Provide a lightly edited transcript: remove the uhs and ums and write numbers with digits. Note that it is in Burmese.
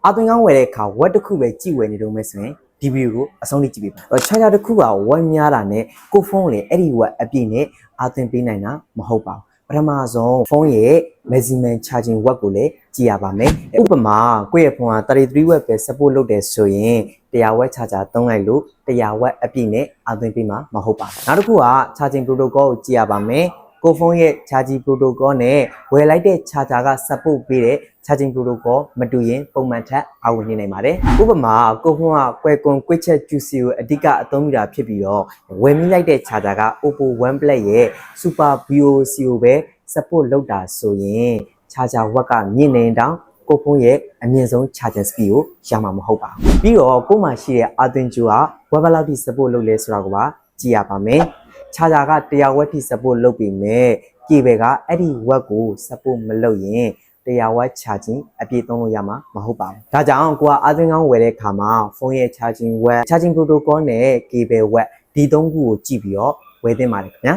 အာသွင်းကောင်းဝယ်တဲ့အခါဝက်တစ်ခုပဲကြည့်ဝယ်နေတော့မယ်ဆိုရင်ဒီဗီဒီယိုကိုအဆုံးထိကြည့်ပေးပါချာချာတစ်ခုကဝက်များတာနဲ့ကိုဖုန်းလေအဲ့ဒီဝက်အပြည့်နဲ့အာသွင်းပေးနိုင်တာမဟုတ်ပါဘူးပထမဆုံးဖုန်းရဲ့ maximum charging watt ကိုလည်းကြည့်ရပါမယ်ဥပမာကိုယ့်ရဲ့ဖုန်းက33 watt ပဲ support လုပ်တယ်ဆိုရင်100 watt charger သုံးလိုက်လို့100 watt အပြည့်နဲ့အာသွင်းပေးမှာမဟုတ်ပါဘူးနောက်တစ်ခုက charging protocol ကိုကြည့်ရပါမယ်ကိုဖုန်းရဲ့ charging protocol နဲ့ဝယ်လိုက်တဲ့ charger က support ပေးတဲ့ charging protocol မတူရင်ပုံမှန်ထက်အဝင်နေနိုင်ပါတယ်ဥပမာကိုဖုန်းက Qualcomm QuickCharge QC ကိုအဓိကအသုံးပြုတာဖြစ်ပြီးတော့ဝယ်မိလိုက်တဲ့ charger က Oppo OnePlus ရဲ့ Super VOC ကိုပဲ support လုပ်တာဆိုရင် charger watt ကမြင့်နေတောင်ကိုဖုန်းရဲ့အမြင့်ဆုံး charging speed ကိုရမှာမဟုတ်ပါဘူးပြီးတော့ကို့မှာရှိတဲ့အာသွင်းကြိုးက web ဘယ်လောက်ထိ support လုပ်လဲဆိုတာကိုပါကြည့်ရပါမယ်charger က100 watt ထိ support လုပ်ပြီးမဲ့ cable ကအဲ့ဒီ watt ကို support မလုပ်ရင်100 watt charging အပြည့်သုံးလို့ရမှာမဟုတ်ပါဘူးဒါကြောင့်ကိုကအာသွင်းကောင်းဝယ်တဲ့အခါမှာဖုန်းရဲ့ charging watt charging protocol နဲ့ cable watt ဒီသုံးခုကိုကြည့်ပြီးတော့ဝယ်သင့်ပါတယ်ခင်ဗျာ